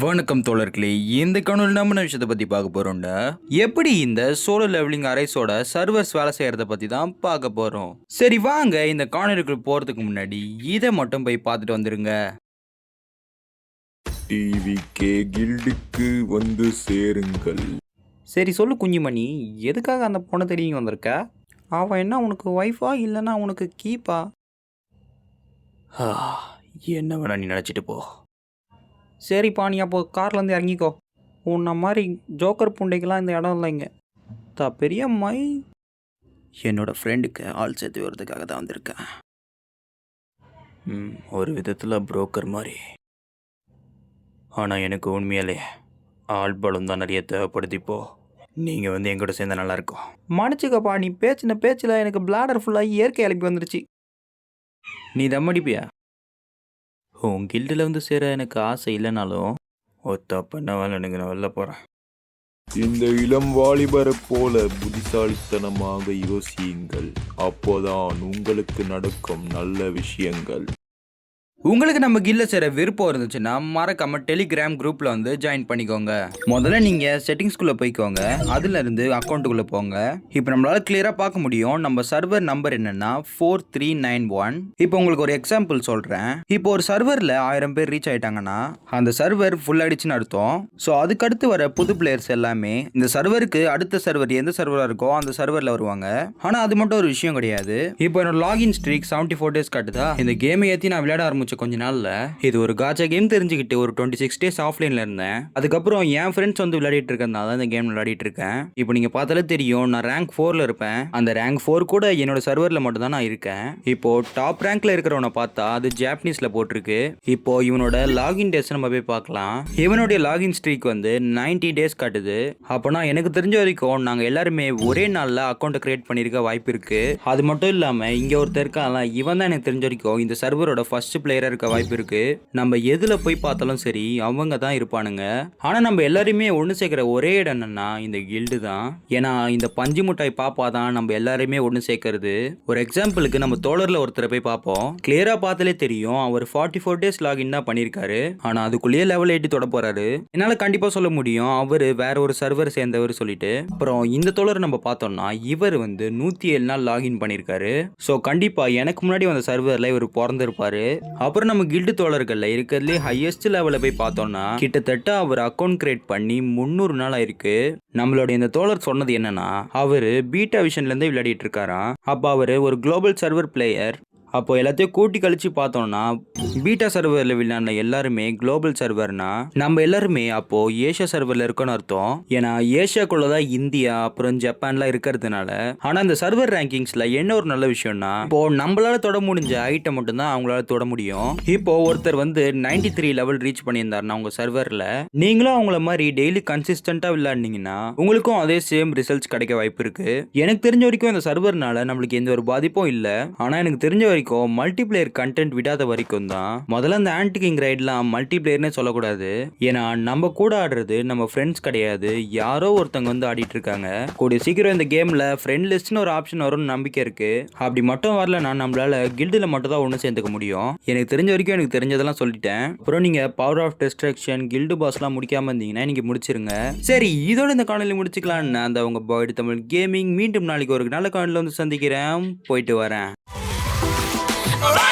வணக்கம் தோழர்களே, இந்த காணொலி நம்ம விஷயத்தை பற்றி பார்க்க போகிறோம்னா எப்படி இந்த சோலோ லெவலிங் அரைஸோட சர்வர்ஸ் வேலை செய்கிறத பற்றி தான் பார்க்க போகிறோம். சரி வாங்க இந்த காணொலிக்கு போகிறதுக்கு முன்னாடி இதை மட்டும் போய் பார்த்துட்டு வந்துருங்க. டிவிகே கில்டுக்கு வந்து சேருங்கள். சரி சொல்லு குஞ்சுமணி, எதுக்காக அந்த பொண்ணை தெரியும் வந்திருக்க? அவன் என்ன உனக்கு ஒய்ஃபா இல்லைன்னா உனக்கு கீப்பா? என்ன வேணா நீ நினச்சிட்டு போ. சரிப்பா, நீ அப்போ கார்லேருந்து இறங்கிக்கோ. உன்ன மாதிரி ஜோக்கர் புண்டைக்கெல்லாம் இந்த இடம் இல்லைங்க. பெரிய மை என்னோடய ஃப்ரெண்டுக்கு ஆள் சேர்த்து வரதுக்காக தான் வந்திருக்கேன். ஒரு விதத்தில் புரோக்கர் மாதிரி. ஆனால் எனக்கு உண்மையிலே ஆள் பலம் தான் நிறைய தேவைப்படுது. நீங்கள் வந்து எங்கூட சேர்ந்தா நல்லாயிருக்கும். மன்னிச்சுக்கப்பா, நீ பேச்சின பேச்சில் எனக்கு பிளாடர் ஃபுல்லாக இயற்கை எழுப்பி வந்துருச்சு. நீ தம்மடிப்பியா? உன் கில்டில் வந்து சேர எனக்கு ஆசை இல்லைனாலும் தப்புனாலும் எனக்கு நான் வெளில போகிறேன். இந்த இளம் வாலிபரை போல புத்திசாலித்தனமாக யோசியுங்கள். அப்போதான் உங்களுக்கு நடக்கும் நல்ல விஷயங்கள். உங்களுக்கு நம்ம கில்ல சேர விருப்பம் இருந்துச்சுன்னா மறக்காம டெலிகிராம் குரூப்ல வந்து ஜாயின் பண்ணிக்கோங்க. முதல்ல நீங்க செட்டிங்ஸ்குள்ள போய்க்கோங்க, அதுல இருந்து அக்கௌண்ட்டுக்குள்ள போங்க. இப்போ நம்மளால கிளியரா பார்க்க முடியும் நம்ம சர்வர் நம்பர் என்னன்னா 4391. இப்போ உங்களுக்கு ஒரு எக்ஸாம்பிள் சொல்றேன். இப்போ ஒரு சர்வர்ல 1000 பேர் ரீச் ஆயிட்டாங்கன்னா அந்த சர்வர் ஃபுல் ஆயிடுச்சுன்னு அர்த்தம். ஸோ அதுக்கடுத்து வர புது பிளேயர்ஸ் எல்லாமே இந்த சர்வருக்கு அடுத்த சர்வர் எந்த சர்வரா இருக்கோ அந்த சர்வர்ல வருவாங்க. ஆனா அது மட்டும் ஒரு விஷயம் கிடையாது. இப்போ என்னோட லாகின் ஸ்ட்ரீக் 74 டேஸ் காட்டுதா. இந்த கேமை ஏற்றி நான் விளையாட ஆரம்பிச்சு கொஞ்ச நாள்ல இது ஒரு காச்சா கேம் தெரிஞ்சுக்கிட்டு ஒரு 26 டேஸ் ஆஃப்லைன்ல இருந்தேன். அதுக்கப்புறம் என் ஃப்ரெண்ட்ஸ் வந்து விளையாடிட்டு இருக்கறதுனால இந்த கேம் விளையாடிட்டு இருக்கேன். இப்போ நீங்க பார்த்தாலே தெரியும், நான் ரேங்க் 4ல இருப்பேன். அந்த ரேங்க் 4 கூட என்னோட சர்வர்ல மட்டும் தான் நான் இருக்கேன். இப்போ டாப் ரேங்க்ல இருக்கிறவனை பார்த்தா அது ஜாப்பனீஸ்ல போட்டிருக்கு. இப்போ இவனோட லாகின் டேஸ் நம்ம போய் பார்க்கலாம். இவனுடைய லாகின் ஸ்ட்ரீக் வந்து 90 டேஸ் காட்டுது. அப்போனா எனக்கு தெரிஞ்ச வரைக்கும் நாங்க எல்லாருமே ஒரே நாள்ல அக்கௌண்ட் கிரியேட் பண்ணிருக்க வாய்ப்பு இருக்கு. அது மட்டும் இல்லாம இங்க ஒருத்தர் இருக்கான்ல, இவன் தான் எனக்கு தெரிஞ்ச வரைக்கும் இந்த சர்வரோட ஃபர்ஸ்ட் பிளேயரா இருக்க வாய்ப்பு இருக்கு. நம்ம எதுல போய் பார்த்தாலும் சரி அவங்க தான் இருப்பானுங்க. ஆனா நம்ம எல்லாருமே ஒண்ணு சேர்க்கிற ஒரே இடம் என்னன்னா இந்த கில்டு தான். ஏன்னா இந்த பஞ்சு முட்டாய் பாப்பா தான் நம்ம எல்லாருமே ஒண்ணு சேர்க்கறது. ஒரு எக்ஸாம்பிளுக்கு நம்ம தோழர்ல ஒருத்தரை போய் பார்ப்போம். கிளியரா பார்த்தாலே தெரியும் அவர் 44 டேஸ் லாகின் தான் பண்ணிருக்காரு. ஆனா அதுக்குள்ளேயே லெவல் 8 தொட போறாரு. என்னால கண்டிப்பா சொல்ல முடியும் அவரு வேற ஒரு சர்வர் சேர்ந்தவர் சொல்லிட்டு. அப்புறம் இந்த தோழர் நம்ம பார்த்தோம்னா இவர் வந்து 107 நாள் லாகின் பண்ணிருக்காரு. சோ கண்டிப்பா எனக்கு முன்னாடி வந்த சர்வர்ல இவர் பிறந்திருப்பாரு. அப்புறம் நம்ம கில்டு தோழர்கள்ல இருக்கிறதுலே ஹையஸ்ட் லெவல போய் பார்த்தோம்னா கிட்டத்தட்ட அவர் அக்கௌண்ட் கிரியேட் பண்ணி 300 நாள் ஆயிருக்கு. நம்மளோட இந்த தோழர் சொன்னது என்னன்னா அவரு பீட்டா விஷன்ல இருந்து விளையாடிட்டு இருக்காராம். அப்ப அவரு ஒரு குளோபல் சர்வர் பிளேயர். அப்போ எல்லாத்தையும் கூட்டி கழிச்சு பார்த்தோம்னா பீட்டா சர்வரில் விளையாடின எல்லாருமே குளோபல் சர்வர்னா நம்ம எல்லாருமே அப்போ ஏஷியா சர்வரில் இருக்கோன்னு அர்த்தம். ஏன்னா ஏஷியாக்குள்ளதான் இந்தியா அப்புறம் ஜப்பான்லாம் இருக்கிறதுனால. ஆனால் இந்த சர்வர் ரேங்கிங்ஸ்ல என்ன ஒரு நல்ல விஷயம்னா இப்போ நம்மளால தொட முடிஞ்ச ஐட்டம் மட்டும்தான் அவங்களால தொட முடியும். இப்போ ஒருத்தர் வந்து 93 லெவல் ரீச் பண்ணியிருந்தாருன்னா உங்க சர்வரில் நீங்களும் அவங்கள மாதிரி டெய்லி கன்சிஸ்டண்டா விளையாடினீங்கன்னா உங்களுக்கும் அதே சேம் ரிசல்ட்ஸ் கிடைக்க வாய்ப்பு இருக்கு. எனக்கு தெரிஞ்ச வரைக்கும் இந்த சர்வர்னால நம்மளுக்கு எந்த ஒரு பாதிப்பும் இல்லை. ஆனால் எனக்கு தெரிஞ்ச வரைக்கும் மல்டிபிளேயர் கண்டென்ட் விடாத வரைக்கும் தான் முதல்ல அந்த ஆன்டி கிங் ரைட்லாம் மல்டிபிளேயர்னே சொல்லக்கூடாது. ஏன்னா நம்ம கூட ஆடுறது நம்ம ஃப்ரெண்ட்ஸ் கிடையாது, யாரோ ஒருத்தவங்க வந்து ஆடிட்டு இருக்காங்க. கூடிய சீக்கிரம் இந்த கேம்ல ஃப்ரெண்ட் லிஸ்ட்னு ஒரு ஆப்ஷன் வரும்னு நம்பிக்கை இருக்கு. அப்படி மட்டும் வரலன்னா நம்மளால கில்டுல மட்டும் தான் ஒன்று சேர்ந்துக்க முடியும். எனக்கு தெரிஞ்ச வரைக்கும் எனக்கு தெரிஞ்சதெல்லாம் சொல்லிட்டேன். அப்புறம் நீங்க பவர் ஆஃப் டிஸ்ட்ரக்ஷன் கில்டு பாஸ்லாம் முடிக்காம இருந்தீங்கன்னா நீங்க முடிச்சிருங்க. சரி, இதோட இந்த காணொலி முடிச்சுக்கலாம்னு அந்த உங்க பாய்டு தமிழ் கேமிங். மீண்டும் நாளைக்கு ஒரு நல்ல காணொலியில் வந்து சந்திக்கிறேன். போயிட்டு வரேன். Alright.